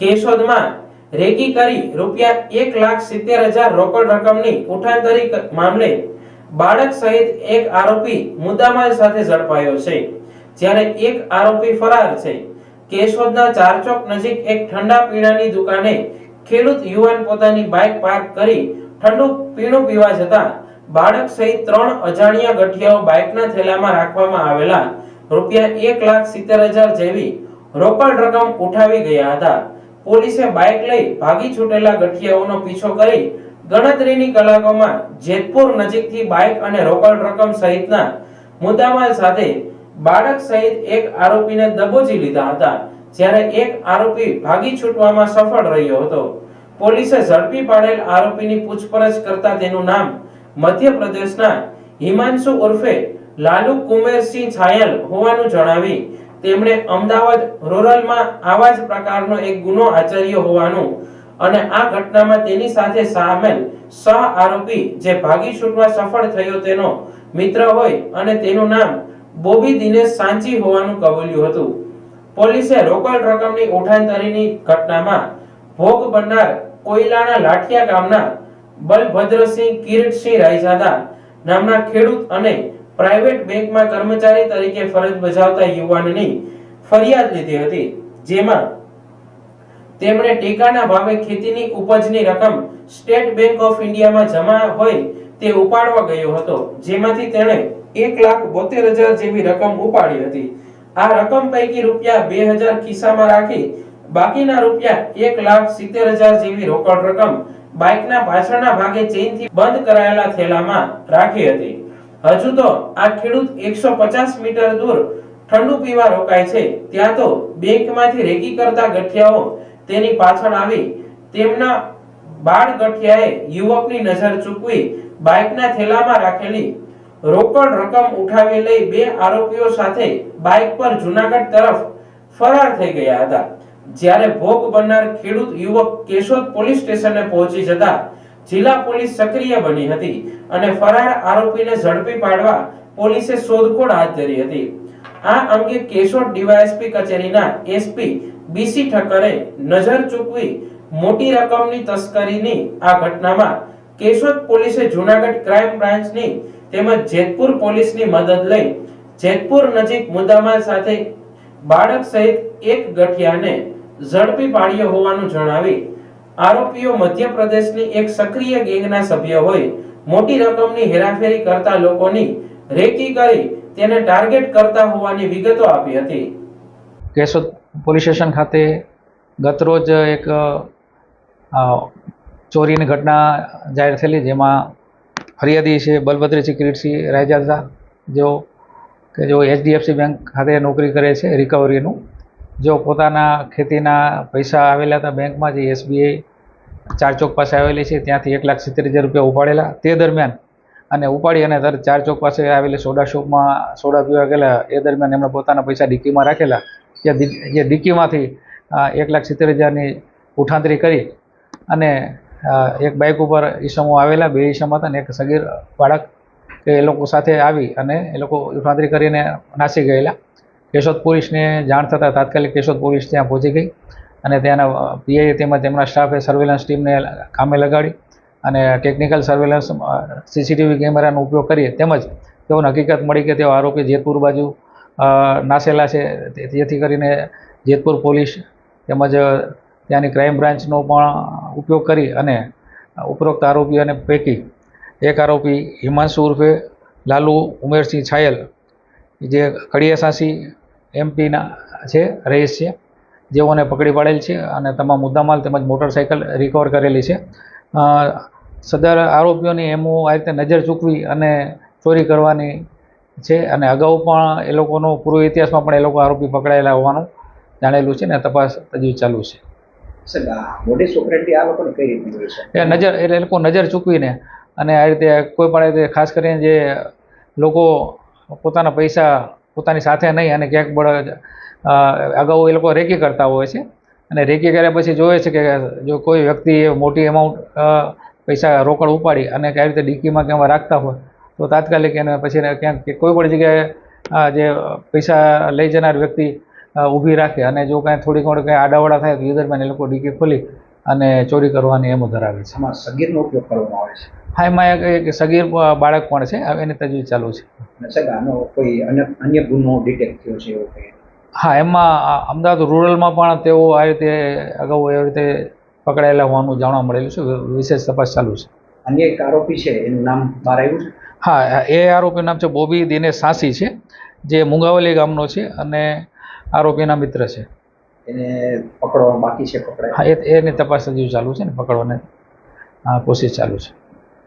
કેશોદમાં recce કરી ₹1,70,000 રોકડ રકમની ઉઠાંતરી મામલે બાળક સહિત એક આરોપી મુદ્દામાલ સાથે ઝડપાયો છે, જ્યારે એક આરોપી ફરાર છે। કેશોદના ચારચોક નજીક એક ઠંડા પીણાની દુકાને ખેડૂત યુવાન પોતાની બાઇક પાર્ક કરી ઠંડુ પીણું પીવા જતા બાળક સહિત 3 અજાણ્યા ગઠિયાઓ બાઇકના થેલામાં રાખવામાં આવેલા ₹1,70,000 જેવી રોકડ રકમ ઉઠાવી ગયા હતા। પોલીસે બાઇક લઈ ભાગી છૂટેલા ગઠિયાઓનો પીછો કરી ગણતરીની કલાકોમાં જેતપુર નજીકથી બાઇક અને રોકડ રકમ સહિતના મુદ્દામાલ સાથે બાળક સહિત એક આરોપીને દબોચી લીધા હતા, જ્યારે એક આરોપી ભાગી છૂટવામાં સફળ રહ્યો હતો। પોલીસે ઝડપી પાડેલ આરોપીની પૂછપરછ કરતા તેનું નામ મધ્યપ્રદેશના હિમાંશુ ઉર્ફે લાલુ કુમેરસિંહ છાયલ હોવાનું જણાવી તેમણે અમદાવાદ રૂરલમાં આવા જ પ્રકારનો એક ગુનો આચર્યો હોવાનું અને આ ઘટનામાં તેની સાથે સામેલ સહ આરોપી જે ભાગી છૂટવા સફળ થયો તેનો મિત્ર હોય અને તેનું નામ બોબી દિનેશ સાંચી હોવાનું કબૂલ્યું હતું। પોલીસે રોકડ રકમની ઉઠાંતરીની ઘટનામાં ભોગ બનનાર કોયલાના લાઠિયા ગામના બલભદ્રસિંહ કિરીટસિંહ રાયજાદા નામના ખેડૂત અને પ્રાઇવેટ બેંકમાં કર્મચારી તરીકે ફરજ બજાવતા યુવાનની ફરિયાદ લીધી હતી, જેમાં તેમણે ટેકાના ભાવે ખેતીની ઉપજની રકમ સ્ટેટ બેંક ઓફ ઇન્ડિયામાં જમા હોય તે ઉપાડવા ગયો હતો, જેમાંથી તેણે 1,72,000 જેવી રકમ ઉપાડી હતી। આ રકમ પૈકી ₹2,000 ખિસ્સામાં રાખી બાકીના ₹1,70,000 જેવી રોકડ રકમ બાઇકના પાછળના ભાગે ચેઇનથી બંધ કરાયેલા થેલામાં રાખી હતી। હજુ તો આ ખેડૂત 150 મીટર દૂર ઠંડુ પીવા રોકાય છે ત્યાં તો બેંકમાંથી રેકી કરતા ગઠિયાઓ તેની પાછળ આવી તેમના બાળ ગઠિયાએ યુવકની નજર ચૂકવી બાઇકના થેલામાં રાખેલી રોકડ રકમ ઉઠાવી લઈ બે આરોપીઓ સાથે બાઇક પર જૂનાગઢ તરફ ફરાર થઈ ગયા હતા। જ્યારે ભોગ બનનાર ખેડૂત યુવક કેશોદ પોલીસ સ્ટેશને પહોંચી જતા જિલ્લા પોલીસ સક્રિય બની હતી અને ફરાર આરોપીને ઝડપી પાડવા પોલીસે શોધખોળ હાથ ધરી હતી। આ અંગે કેશોદ ડીવાયએસપી કચેરીના એસપી બીસી ઠક્કરે નજર ચૂકવી મોટી રકમની તસ્કરીની આ ઘટનામાં કેશોદ પોલીસે જૂનાગઢ ક્રાઇમ બ્રાન્ચની તેમજ જેતપુર પોલીસની મદદ લઈ જેતપુર નજીક મુદ્દામાલ સાથે બાળક સહિત એક ગઠિયાને ઝડપી પાડ્યો હોવાનું જણાવી આરોપીઓ મધ્યપ્રદેશની એક સક્રિય ગેંગના સભ્ય હોય મોટી રકમની હેરાફેરી કરતા લોકોની રેકી કરી તેને ટાર્ગેટ કરતા હોવાની વિગતો આપી હતી। કેશોદ પોલીસ સ્ટેશન ખાતે ગતરોજ એક ચોરીની ઘટના જાહેર થયેલી, જેમાં ફરિયાદી છે બલભદ્રસિંહ કિરીટસિંહ રાયજાદા, જો HDFC બેંક ખાતે નોકરી કરે છે રિકવરીનું, જો પોતાના ખેતીના પૈસા આવેલા હતા બેંકમાં, જે SBI ચારચોક પાસે આવેલી છે ત્યાંથી ₹1,70,000 ઉપાડેલા। તે દરમિયાન અને ઉપાડી અને તરત ચારચોક પાસે આવેલી સોડા શોપમાં સોડા પીવા ગયેલા, એ દરમિયાન એમણે પોતાના પૈસા ડિક્કીમાં રાખેલા, જે ડિક્કીમાંથી ₹1,70,000ની ઉઠાંતરી કરી અને એક બાઇક ઉપર ઈસમો આવેલા, 2 ઈસમ હતા અને એક સગીર બાળક, એ લોકો સાથે આવી અને એ લોકો ઉઠાંતરી કરીને નાસી ગયેલા। કેશોદ પોલીસને જાણ થતાં તાત્કાલિક કેશોદ પોલીસ ત્યાં પહોંચી ગઈ અને ત્યાંના પીઆઈ તેમજ તેમના સ્ટાફે સર્વેલન્સ ટીમને કામે લગાડી અને ટેકનિકલ સર્વેલન્સ CCTV કેમેરાનો ઉપયોગ કરી તેમજ તેઓને હકીકત મળી કે તેઓ આરોપી જેતપુર બાજુ નાસેલા છે, જેથી કરીને જેતપુર પોલીસ તેમજ ત્યાંની ક્રાઇમ બ્રાન્ચનો પણ ઉપયોગ કરી અને ઉપરોક્ત આરોપીઓને પૈકી એક આરોપી હિમાંશુ ઉર્ફે લાલુ ઉમેરસિંહ છાયલ, જે કડિયાસાસી MPના છે, રહીશ છે, જેઓને પકડી પાડેલ છે અને તમામ મુદ્દામાલ તેમજ મોટરસાઇકલ રિકવર કરેલી છે। સદર આરોપીઓની MO આ રીતે નજર ચૂકવી અને ચોરી કરવાની છે અને અગાઉ પણ એ લોકોનો પૂર્વ ઇતિહાસમાં પણ એ લોકો આરોપી પકડાયેલા હોવાનું જાણેલું છે ને તપાસ હજી ચાલુ છે। એ લોકો નજર ચૂકવીને અને આ રીતે કોઈ પણ રીતે ખાસ કરીને જે લોકો પોતાના પૈસા પોતાની સાથે નહીં અને ક્યાંક અગાઉ એ લોકો રેકી કરતા હોય છે અને રેકી કર્યા પછી જોવે છે કે જો કોઈ વ્યક્તિ મોટી અમાઉન્ટ પૈસા રોકડ ઉપાડી અને કઈ રીતે ડિક્કીમાં ક્યાંમાં રાખતા હોય તો તાત્કાલિક એને પછી ક્યાંક કોઈ પણ જગ્યાએ જે પૈસા લઈ જનાર વ્યક્તિ ઊભી રાખે અને જો કાંઈ થોડી ઘણી કાંઈ આડાવડા થાય તો એ દરમિયાન એ લોકો ડીકી ખોલી અને ચોરી કરવાની એમ ધરાવે છે. આમાં સગીરનો ઉપયોગ કરવામાં આવે છે. હા, એમાં એક સગીર બાળક પણ છે, એની તજવીજ ચાલુ છે. અને સાહેબ આનો કોઈ અન્ય ગુનો ડિટેક્ટ થયો છે એવો કંઈ? હા, એમાં અમદાવાદ રૂરલમાં પણ તેઓ આ રીતે અગાઉ એવી રીતે પકડાયેલા હોવાનું જાણવા મળેલું છે. વિશેષ તપાસ ચાલુ છે. અન્ય એક આરોપી છે એનું નામ બહાર આવ્યું છે? હા, એ આરોપીનું નામ છે બોબી દિનેશ સાંસી છે, જે મુંગાવલી ગામનો છે અને આરોપીના મિત્ર છે. એને પકડવાનું બાકી છે? પકડાય? હા, એની તપાસ હજુ ચાલુ છે ને, પકડવાની કોશિશ ચાલુ છે.